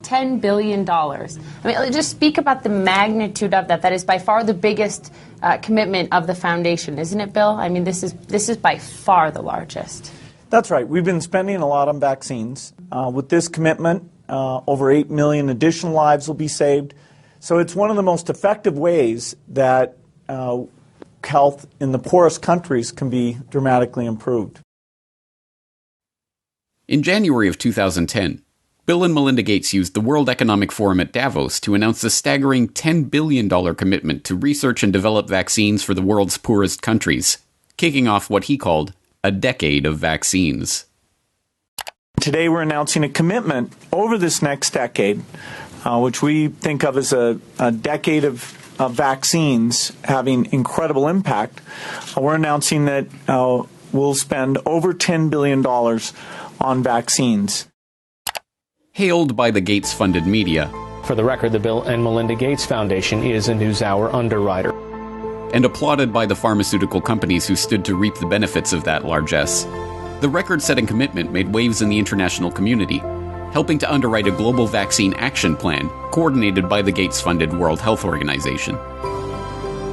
$10 billion. I mean, just speak about the magnitude of that. That is by far the biggest commitment of the foundation, isn't it, Bill? I mean, this is by far the largest. That's right. We've been spending a lot on vaccines. With this commitment, over 8 million additional lives will be saved. So it's one of the most effective ways that health in the poorest countries can be dramatically improved. In January of 2010, Bill and Melinda Gates used the World Economic Forum at Davos to announce a staggering $10 billion commitment to research and develop vaccines for the world's poorest countries, kicking off what he called a decade of vaccines. Today we're announcing a commitment over this next decade, which we think of as a decade of vaccines having incredible impact. We're announcing that we'll spend over $10 billion on vaccines. Hailed by the Gates-funded media. For the record, the Bill and Melinda Gates Foundation is a NewsHour underwriter. And applauded by the pharmaceutical companies who stood to reap the benefits of that largesse. The record-setting commitment made waves in the international community, helping to underwrite a global vaccine action plan coordinated by the Gates-funded World Health Organization.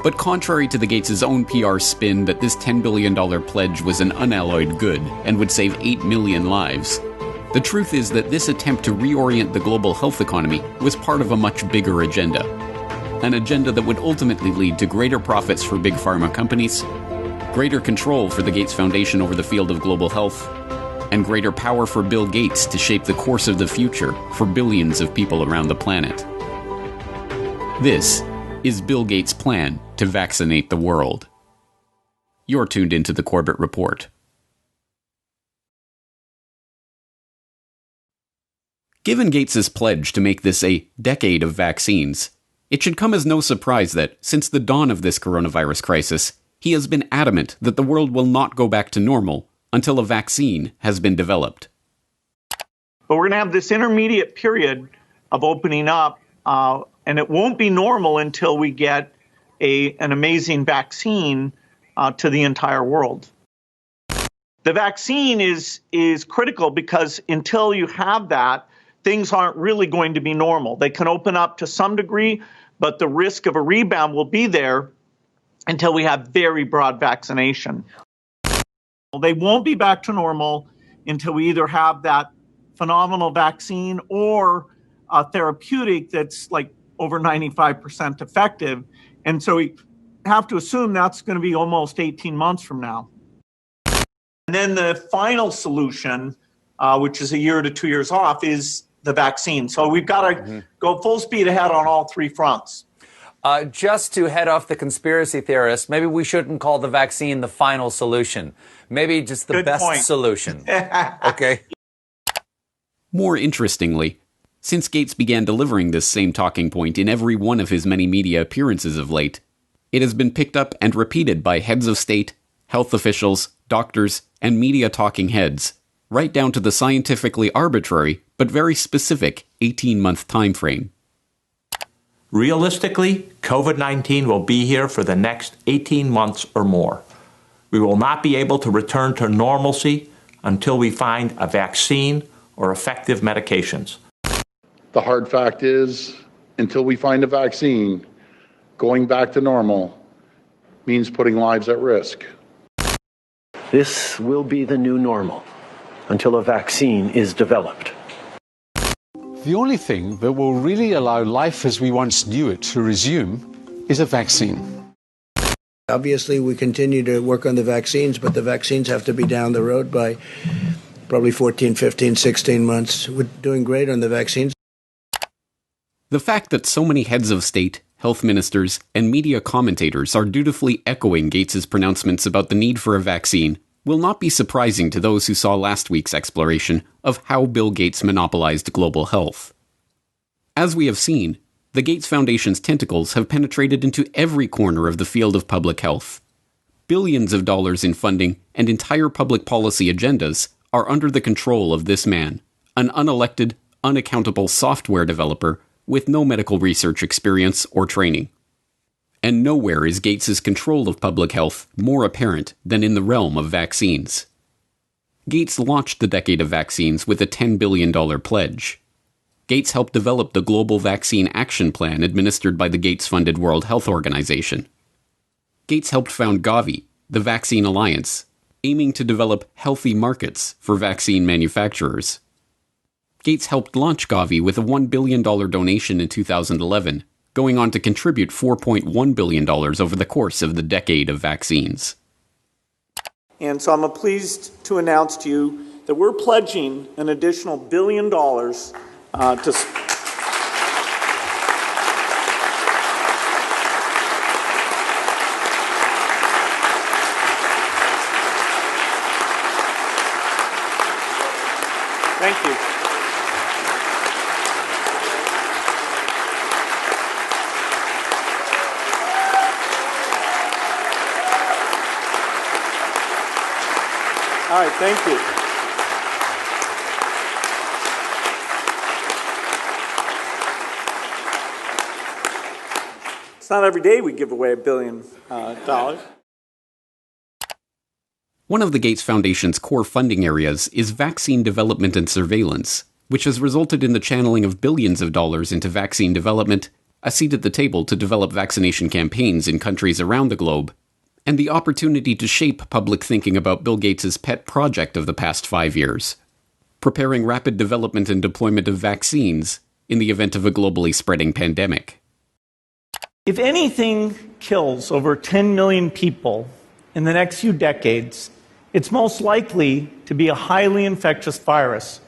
But contrary to the Gates' own PR spin that this $10 billion pledge was an unalloyed good and would save 8 million lives, the truth is that this attempt to reorient the global health economy was part of a much bigger agenda. An agenda that would ultimately lead to greater profits for big pharma companies, greater control for the Gates Foundation over the field of global health, and greater power for Bill Gates to shape the course of the future for billions of people around the planet. This is Bill Gates' plan to vaccinate the world. You're tuned into the Corbett Report. Given Gates' pledge to make this a decade of vaccines, it should come as no surprise that, since the dawn of this coronavirus crisis, he has been adamant that the world will not go back to normal until a vaccine has been developed. But we're going to have this intermediate period of opening up, and it won't be normal until we get an amazing vaccine to the entire world. The vaccine is critical because until you have that, things aren't really going to be normal. They can open up to some degree, but the risk of a rebound will be there until we have very broad vaccination. They won't be back to normal until we either have that phenomenal vaccine or a therapeutic that's like over 95% effective. And so we have to assume that's going to be almost 18 months from now. And then the final solution, which is a year to 2 years off, is the vaccine. So we've got to go full speed ahead on all three fronts. Just to head off the conspiracy theorists, maybe we shouldn't call the vaccine the final solution. Maybe just the best solution. Okay. More interestingly, since Gates began delivering this same talking point in every one of his many media appearances of late, it has been picked up and repeated by heads of state, health officials, doctors, and media talking heads, right down to the scientifically arbitrary but very specific 18-month time frame. Realistically, COVID-19 will be here for the next 18 months or more. We will not be able to return to normalcy until we find a vaccine or effective medications. The hard fact is, until we find a vaccine, going back to normal means putting lives at risk. This will be the new normal until a vaccine is developed. The only thing that will really allow life as we once knew it to resume is a vaccine. Obviously, we continue to work on the vaccines, but the vaccines have to be down the road by probably 14, 15, 16 months. We're doing great on the vaccines. The fact that so many heads of state, health ministers, and media commentators are dutifully echoing Gates's pronouncements about the need for a vaccine will not be surprising to those who saw last week's exploration of how Bill Gates monopolized global health. As we have seen, the Gates Foundation's tentacles have penetrated into every corner of the field of public health. Billions of dollars in funding and entire public policy agendas are under the control of this man, an unelected, unaccountable software developer with no medical research experience or training. And nowhere is Gates's control of public health more apparent than in the realm of vaccines. Gates launched the decade of vaccines with a $10 billion pledge. Gates helped develop the Global Vaccine Action Plan administered by the Gates-funded World Health Organization. Gates helped found Gavi, the Vaccine Alliance, aiming to develop healthy markets for vaccine manufacturers. Gates helped launch Gavi with a $1 billion donation in 2011, going on to contribute $4.1 billion over the course of the decade of vaccines. And so I'm pleased to announce to you that we're pledging an additional $1 billion to... Thank you. All right, thank you. It's not every day we give away $1 billion. One of the Gates Foundation's core funding areas is vaccine development and surveillance, which has resulted in the channeling of billions of dollars into vaccine development, a seat at the table to develop vaccination campaigns in countries around the globe, and the opportunity to shape public thinking about Bill Gates' pet project of the past 5 years, preparing rapid development and deployment of vaccines in the event of a globally spreading pandemic. If anything kills over 10 million people in the next few decades, it's most likely to be a highly infectious virus.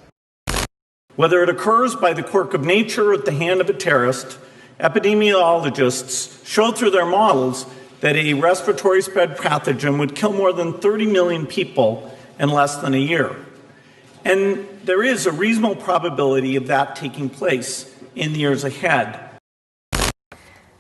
Whether it occurs by the quirk of nature or at the hand of a terrorist, epidemiologists show through their models that a respiratory spread pathogen would kill more than 30 million people in less than a year. And there is a reasonable probability of that taking place in the years ahead.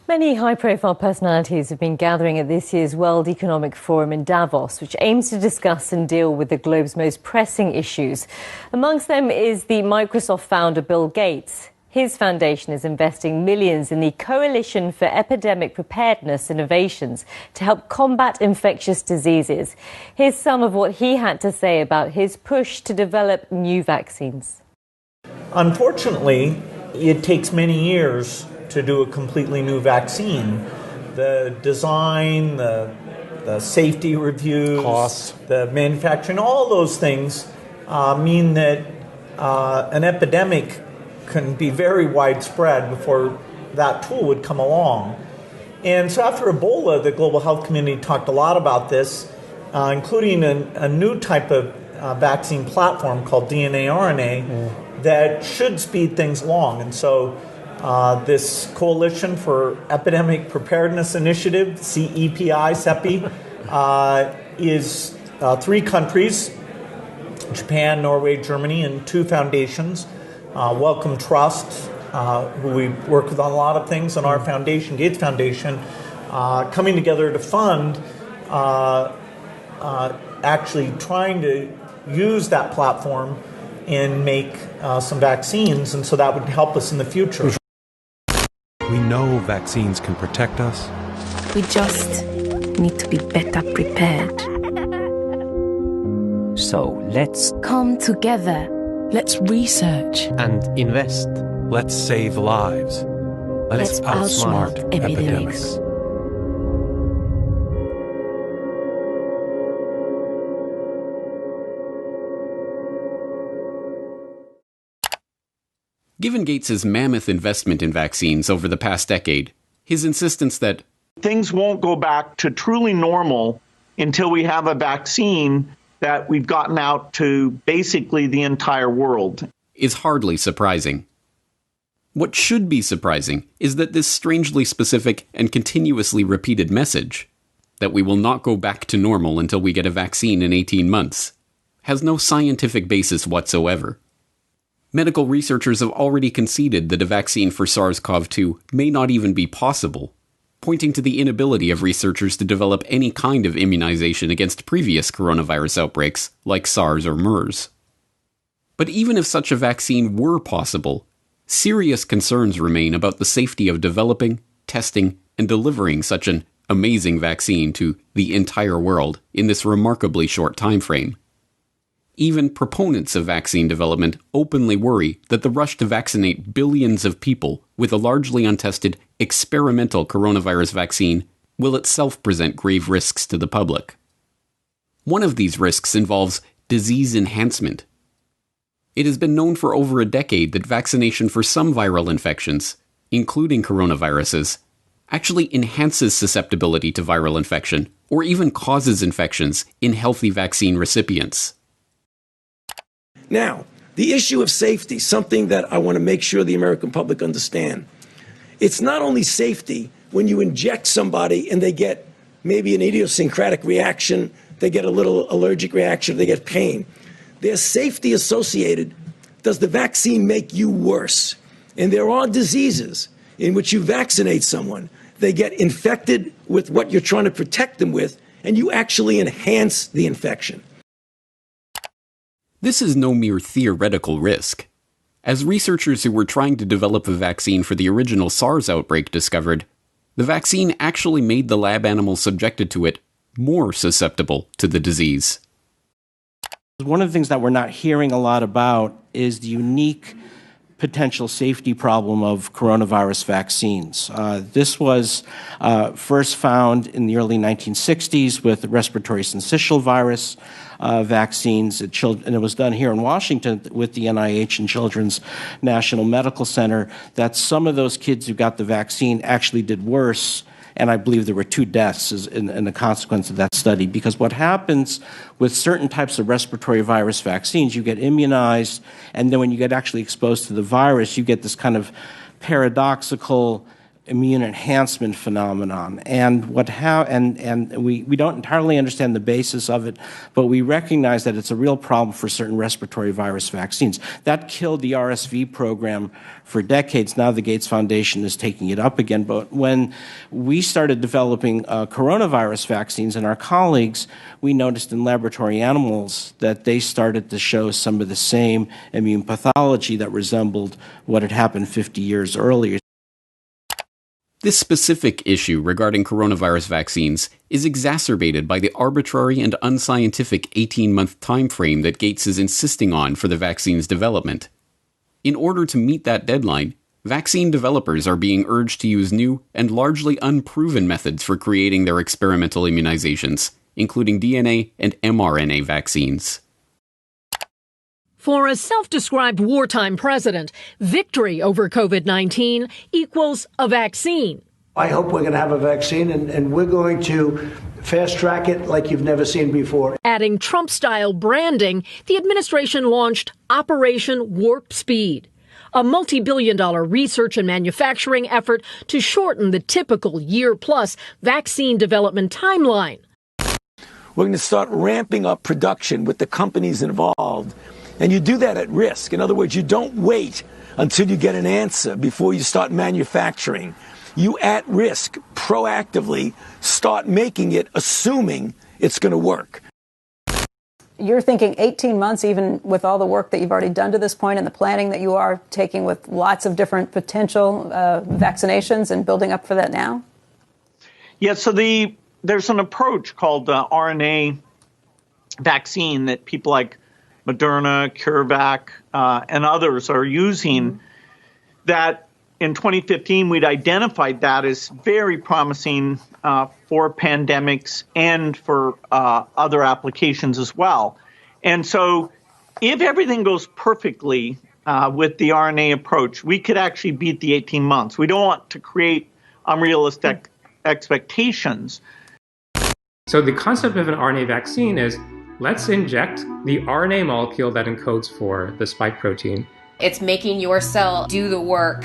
Many high-profile personalities have been gathering at this year's World Economic Forum in Davos, which aims to discuss and deal with the globe's most pressing issues. Amongst them is the Microsoft founder Bill Gates. His foundation is investing millions in the Coalition for Epidemic Preparedness Innovations to help combat infectious diseases. Here's some of what he had to say about his push to develop new vaccines. Unfortunately, it takes many years to do a completely new vaccine. The design, the safety reviews, costs, the manufacturing, all those things mean that an epidemic can be very widespread before that tool would come along. And so after Ebola, the global health community talked a lot about this, including a new type of vaccine platform called DNA-RNA that should speed things along. And so this Coalition for Epidemic Preparedness Initiative, CEPI, is 3 countries, Japan, Norway, Germany, and 2 foundations. Wellcome Trust, who we work with on a lot of things, and our foundation, Gates Foundation, coming together to fund actually trying to use that platform and make some vaccines, and so that would help us in the future. We know vaccines can protect us. We just need to be better prepared. So let's come together. Let's research and invest. Let's save lives. Let's outsmart epidemics. Given Gates's mammoth investment in vaccines over the past decade, his insistence that things won't go back to truly normal until we have a vaccine that we've gotten out to basically the entire world is hardly surprising. What should be surprising is that this strangely specific and continuously repeated message, that we will not go back to normal until we get a vaccine in 18 months, has no scientific basis whatsoever. Medical researchers have already conceded that a vaccine for SARS-CoV-2 may not even be possible, pointing to the inability of researchers to develop any kind of immunization against previous coronavirus outbreaks, like SARS or MERS. But even if such a vaccine were possible, serious concerns remain about the safety of developing, testing, and delivering such an amazing vaccine to the entire world in this remarkably short time frame. Even proponents of vaccine development openly worry that the rush to vaccinate billions of people with a largely untested experimental coronavirus vaccine will itself present grave risks to the public. One of these risks involves disease enhancement. It has been known for over a decade that vaccination for some viral infections, including coronaviruses, actually enhances susceptibility to viral infection or even causes infections in healthy vaccine recipients. Now, the issue of safety, something that I want to make sure the American public understand. It's not only safety when you inject somebody and they get maybe an idiosyncratic reaction, they get a little allergic reaction, they get pain. There's safety associated. Does the vaccine make you worse? And there are diseases in which you vaccinate someone, they get infected with what you're trying to protect them with, and you actually enhance the infection. This is no mere theoretical risk. As researchers who were trying to develop a vaccine for the original SARS outbreak discovered, the vaccine actually made the lab animals subjected to it more susceptible to the disease. One of the things that we're not hearing a lot about is the unique potential safety problem of coronavirus vaccines. This was first found in the early 1960s with the respiratory syncytial virus vaccines, and it was done here in Washington with the NIH and Children's National Medical Center, that some of those kids who got the vaccine actually did worse, and I believe there were 2 deaths in the consequence of that study. Because what happens with certain types of respiratory virus vaccines, you get immunized, and then when you get actually exposed to the virus, you get this kind of paradoxical immune enhancement phenomenon. And we don't entirely understand the basis of it, but we recognize that it's a real problem for certain respiratory virus vaccines. That killed the RSV program for decades. Now the Gates Foundation is taking it up again. But when we started developing coronavirus vaccines, and our colleagues, we noticed in laboratory animals that they started to show some of the same immune pathology that resembled what had happened 50 years earlier. This specific issue regarding coronavirus vaccines is exacerbated by the arbitrary and unscientific 18-month time frame that Gates is insisting on for the vaccine's development. In order to meet that deadline, vaccine developers are being urged to use new and largely unproven methods for creating their experimental immunizations, including DNA and mRNA vaccines. For a self-described wartime president, victory over COVID-19 equals a vaccine. I hope we're going to have a vaccine, and we're going to fast-track it like you've never seen before. Adding Trump-style branding, the administration launched Operation Warp Speed, a multi-billion-dollar research and manufacturing effort to shorten the typical year-plus vaccine development timeline. We're going to start ramping up production with the companies involved. And you do that at risk. In other words, you don't wait until you get an answer before you start manufacturing. You, at risk, proactively start making it, assuming it's going to work. You're thinking 18 months, even with all the work that you've already done to this point and the planning that you are taking with lots of different potential vaccinations and building up for that now? Yeah, so there's an approach called RNA vaccine that people like Moderna, CureVac, and others are using, that in 2015 we'd identified that as very promising for pandemics and for other applications as well. And so if everything goes perfectly with the RNA approach, we could actually beat the 18 months. We don't want to create unrealistic expectations. So the concept of an RNA vaccine is, let's inject the RNA molecule that encodes for the spike protein. It's making your cell do the work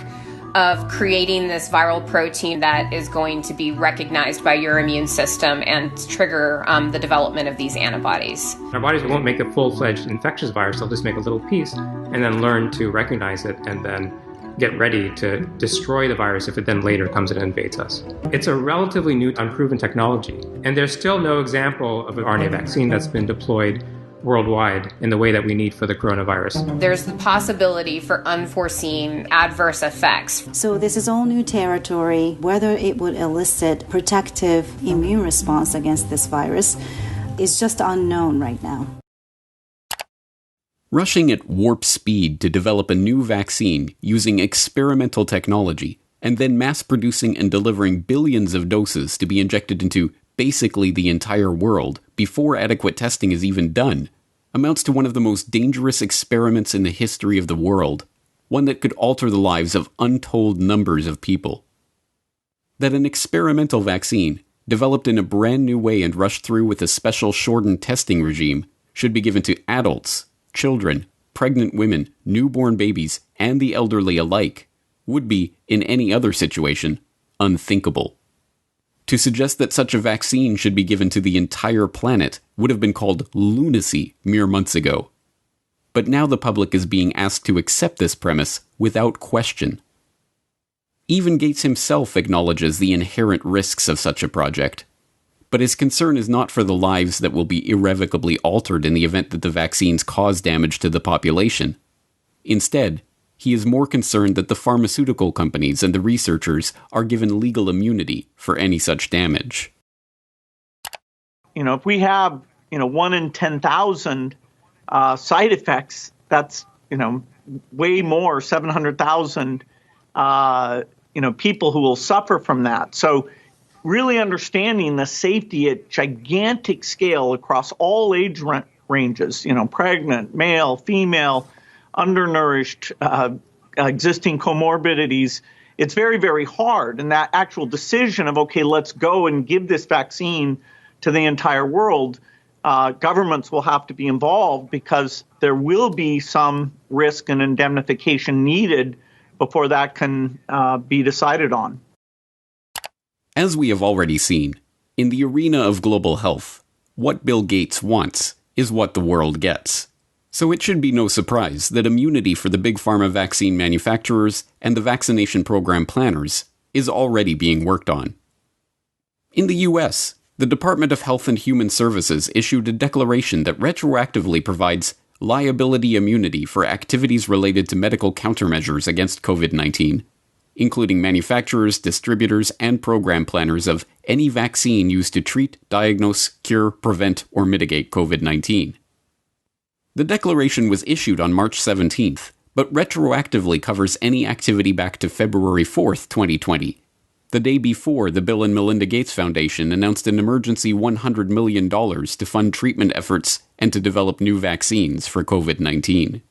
of creating this viral protein that is going to be recognized by your immune system and trigger the development of these antibodies. Our bodies won't make a full-fledged infectious virus, they'll just make a little piece and then learn to recognize it and then get ready to destroy the virus if it then later comes and invades us. It's a relatively new, unproven technology, and there's still no example of an RNA vaccine that's been deployed worldwide in the way that we need for the coronavirus. There's the possibility for unforeseen adverse effects. So this is all new territory. Whether it would elicit protective immune response against this virus is just unknown right now. Rushing at warp speed to develop a new vaccine using experimental technology, and then mass-producing and delivering billions of doses to be injected into basically the entire world before adequate testing is even done, amounts to one of the most dangerous experiments in the history of the world, one that could alter the lives of untold numbers of people. That an experimental vaccine, developed in a brand new way and rushed through with a special shortened testing regime, should be given to adults, children, pregnant women, newborn babies, and the elderly alike, would be, in any other situation, unthinkable. To suggest that such a vaccine should be given to the entire planet would have been called lunacy mere months ago. But now the public is being asked to accept this premise without question. Even Gates himself acknowledges the inherent risks of such a project. But his concern is not for the lives that will be irrevocably altered in the event that the vaccines cause damage to the population. Instead, he is more concerned that the pharmaceutical companies and the researchers are given legal immunity for any such damage. If we have, 1 in 10,000 side effects, that's, way more, 700,000, people who will suffer from that. So really understanding the safety at gigantic scale across all age ranges, pregnant, male, female, undernourished, existing comorbidities, it's very, very hard. And that actual decision of, okay, let's go and give this vaccine to the entire world, governments will have to be involved because there will be some risk and indemnification needed before that can be decided on. As we have already seen, in the arena of global health, what Bill Gates wants is what the world gets. So it should be no surprise that immunity for the big pharma vaccine manufacturers and the vaccination program planners is already being worked on. In the US, the Department of Health and Human Services issued a declaration that retroactively provides liability immunity for activities related to medical countermeasures against COVID-19, including manufacturers, distributors, and program planners of any vaccine used to treat, diagnose, cure, prevent, or mitigate COVID-19. The declaration was issued on March 17th, but retroactively covers any activity back to February 4th, 2020, the day before the Bill and Melinda Gates Foundation announced an emergency $100 million to fund treatment efforts and to develop new vaccines for COVID-19.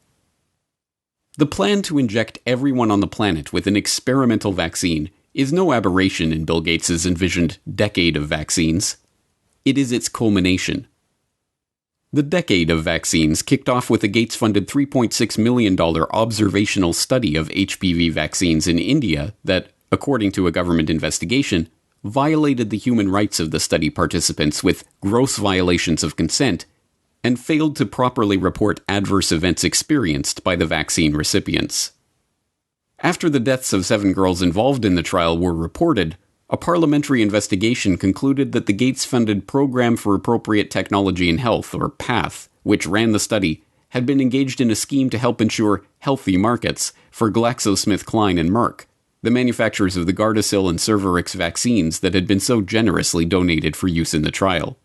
The plan to inject everyone on the planet with an experimental vaccine is no aberration in Bill Gates' envisioned decade of vaccines. It is its culmination. The decade of vaccines kicked off with a Gates-funded $3.6 million observational study of HPV vaccines in India that, according to a government investigation, violated the human rights of the study participants with gross violations of consent and failed to properly report adverse events experienced by the vaccine recipients. After the deaths of 7 girls involved in the trial were reported, a parliamentary investigation concluded that the Gates-funded Program for Appropriate Technology in Health, or PATH, which ran the study, had been engaged in a scheme to help ensure healthy markets for GlaxoSmithKline and Merck, the manufacturers of the Gardasil and Cervarix vaccines that had been so generously donated for use in the trial.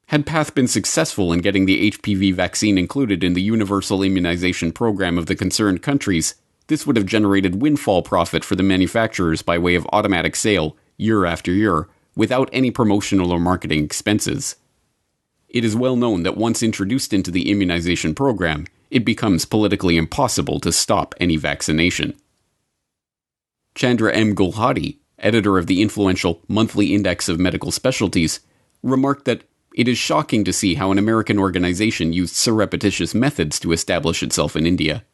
Had PATH been successful in getting the HPV vaccine included in the universal immunization program of the concerned countries, this would have generated windfall profit for the manufacturers by way of automatic sale, year after year, without any promotional or marketing expenses. It is well known that once introduced into the immunization program, it becomes politically impossible to stop any vaccination. Chandra M. Gulhati, editor of the influential Monthly Index of Medical Specialties, remarked that it is shocking to see how an American organization used surreptitious methods to establish itself in India.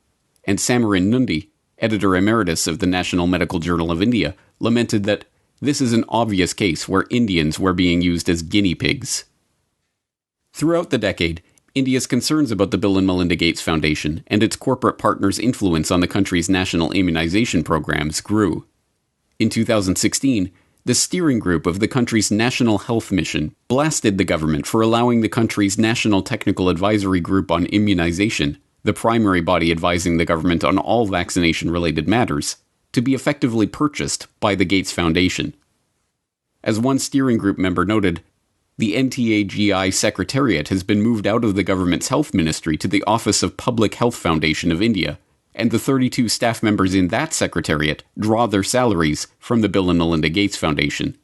And Samarin Nundi, editor emeritus of the National Medical Journal of India, lamented that this is an obvious case where Indians were being used as guinea pigs. Throughout the decade, India's concerns about the Bill and Melinda Gates Foundation and its corporate partners' influence on the country's national immunization programs grew. In 2016, the steering group of the country's National Health Mission blasted the government for allowing the country's National Technical Advisory Group on Immunization, the primary body advising the government on all vaccination-related matters, to be effectively purchased by the Gates Foundation. As one steering group member noted, the NTAGI Secretariat has been moved out of the government's health ministry to the Office of Public Health Foundation of India, and the 32 staff members in that secretariat draw their salaries from the Bill and Melinda Gates Foundation.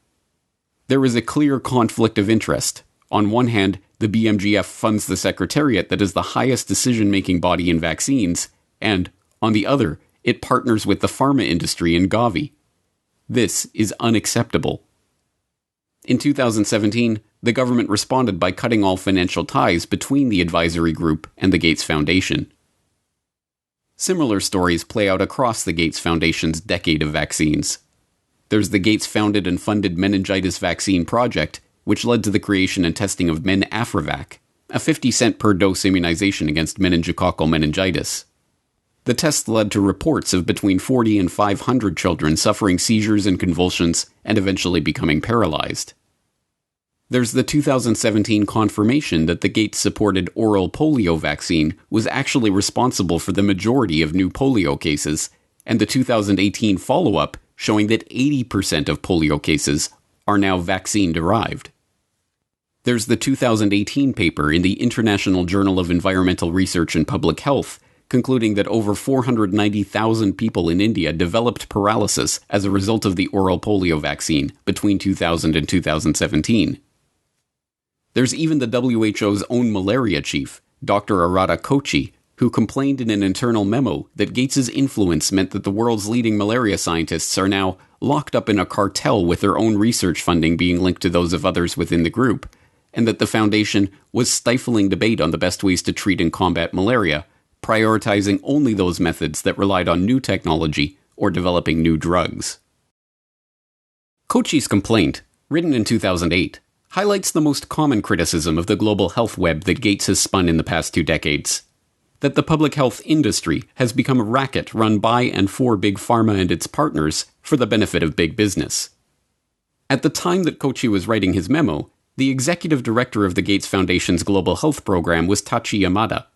There is a clear conflict of interest. On one hand, the BMGF funds the secretariat that is the highest decision-making body in vaccines, and, on the other, it partners with the pharma industry in Gavi. This is unacceptable. In 2017, the government responded by cutting all financial ties between the advisory group and the Gates Foundation. Similar stories play out across the Gates Foundation's decade of vaccines. There's the Gates-founded and funded meningitis vaccine project, which led to the creation and testing of MenAfrivac, a 50-cent per dose immunization against meningococcal meningitis. The test led to reports of between 40 and 500 children suffering seizures and convulsions and eventually becoming paralyzed. There's the 2017 confirmation that the Gates-supported oral polio vaccine was actually responsible for the majority of new polio cases, and the 2018 follow-up showing that 80% of polio cases are now vaccine-derived. There's the 2018 paper in the International Journal of Environmental Research and Public Health concluding that over 490,000 people in India developed paralysis as a result of the oral polio vaccine between 2000 and 2017. There's even the WHO's own malaria chief, Dr. Arata Kochi, who complained in an internal memo that Gates's influence meant that the world's leading malaria scientists are now locked up in a cartel with their own research funding being linked to those of others within the group, and that the foundation was stifling debate on the best ways to treat and combat malaria, prioritizing only those methods that relied on new technology or developing new drugs. Kochi's complaint, written in 2008, highlights the most common criticism of the global health web that Gates has spun in the past 2 decades. That the public health industry has become a racket run by and for Big Pharma and its partners for the benefit of big business. At the time that Kochi was writing his memo, the executive director of the Gates Foundation's global health program was Tachi Yamada.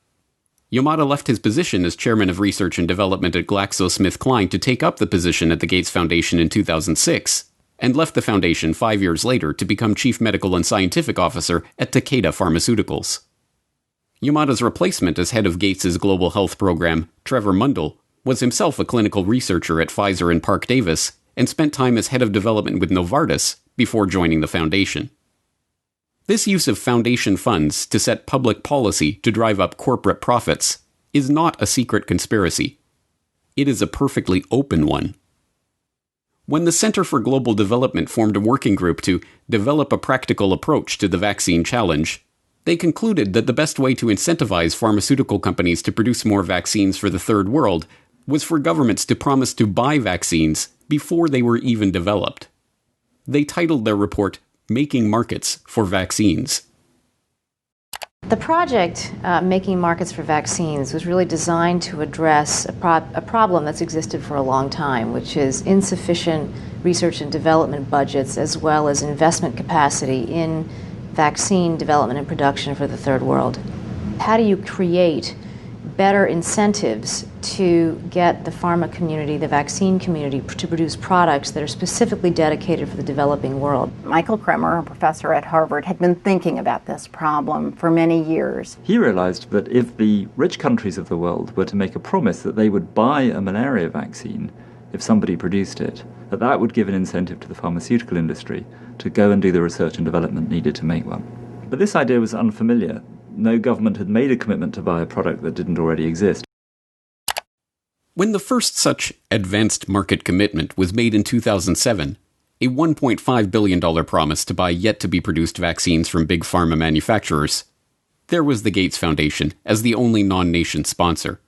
Yamada left his position as chairman of research and development at GlaxoSmithKline to take up the position at the Gates Foundation in 2006, and left the foundation 5 years later to become chief medical and scientific officer at Takeda Pharmaceuticals. Yamada's replacement as head of Gates's global health program, Trevor Mundell, was himself a clinical researcher at Pfizer and Parke Davis, and spent time as head of development with Novartis before joining the foundation. This use of foundation funds to set public policy to drive up corporate profits is not a secret conspiracy. It is a perfectly open one. When the Center for Global Development formed a working group to develop a practical approach to the vaccine challenge, they concluded that the best way to incentivize pharmaceutical companies to produce more vaccines for the Third World was for governments to promise to buy vaccines before they were even developed. They titled their report, Making Markets for Vaccines. The project, Making Markets for Vaccines, was really designed to address a problem that's existed for a long time, which is insufficient research and development budgets as well as investment capacity in vaccine development and production for the Third World. How do you create better incentives to get the pharma community, the vaccine community, to produce products that are specifically dedicated for the developing world? Michael Kremer, a professor at Harvard, had been thinking about this problem for many years. He realized that if the rich countries of the world were to make a promise that they would buy a malaria vaccine if somebody produced it, that would give an incentive to the pharmaceutical industry to go and do the research and development needed to make one. But this idea was unfamiliar. No government had made a commitment to buy a product that didn't already exist. When the first such advanced market commitment was made in 2007, a $1.5 billion promise to buy yet-to-be-produced vaccines from big pharma manufacturers, there was the Gates Foundation as the only non-nation sponsor.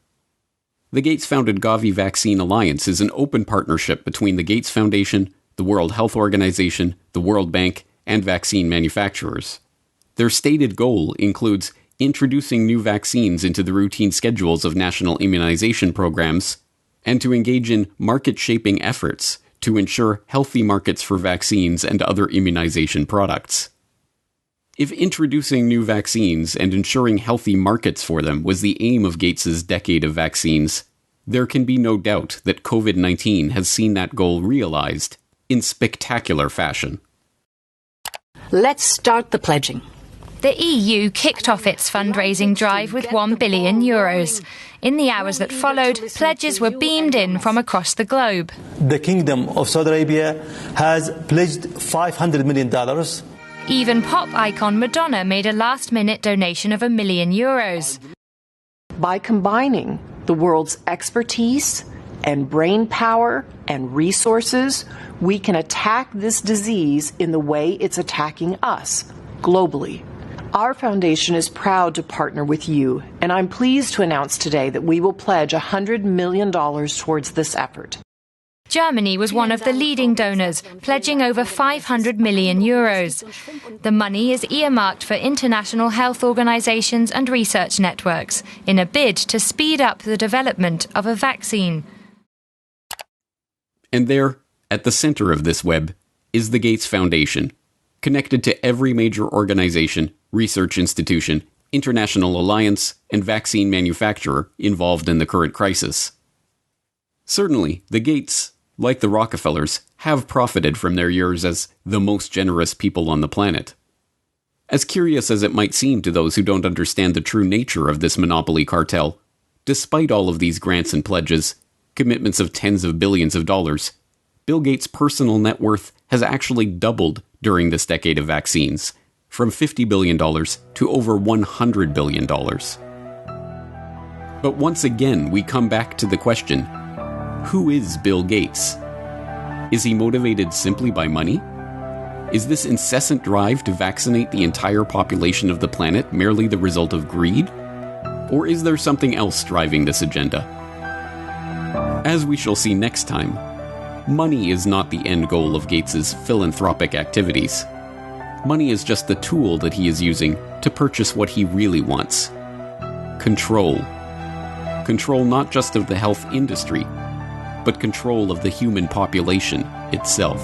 The Gates-founded Gavi Vaccine Alliance is an open partnership between the Gates Foundation, the World Health Organization, the World Bank, and vaccine manufacturers. Their stated goal includes introducing new vaccines into the routine schedules of national immunization programs, and to engage in market-shaping efforts to ensure healthy markets for vaccines and other immunization products. If introducing new vaccines and ensuring healthy markets for them was the aim of Gates's decade of vaccines, there can be no doubt that COVID-19 has seen that goal realized in spectacular fashion. Let's start the pledging. The EU kicked off its fundraising drive with €1 billion. In the hours that followed, pledges were beamed in from across the globe. The Kingdom of Saudi Arabia has pledged $500 million. Even pop icon Madonna made a last-minute donation of €1 million. By combining the world's expertise and brain power and resources, we can attack this disease in the way it's attacking us, globally. Our foundation is proud to partner with you, and I'm pleased to announce today that we will pledge $100 million towards this effort. Germany was one of the leading donors, pledging over €500 million. The money is earmarked for international health organizations and research networks in a bid to speed up the development of a vaccine. And there, at the center of this web, is the Gates Foundation, connected to every major organization, research institution, international alliance, and vaccine manufacturer involved in the current crisis. Certainly, the Gates, like the Rockefellers, have profited from their years as the most generous people on the planet. As curious as it might seem to those who don't understand the true nature of this monopoly cartel, despite all of these grants and pledges, commitments of tens of billions of dollars, Bill Gates' personal net worth has actually doubled during this decade of vaccines, from $50 billion to over $100 billion. But once again, we come back to the question, who is Bill Gates? Is he motivated simply by money? Is this incessant drive to vaccinate the entire population of the planet merely the result of greed? Or is there something else driving this agenda? As we shall see next time, money is not the end goal of Gates's philanthropic activities. Money is just the tool that he is using to purchase what he really wants. Control. Control not just of the health industry, but control of the human population itself.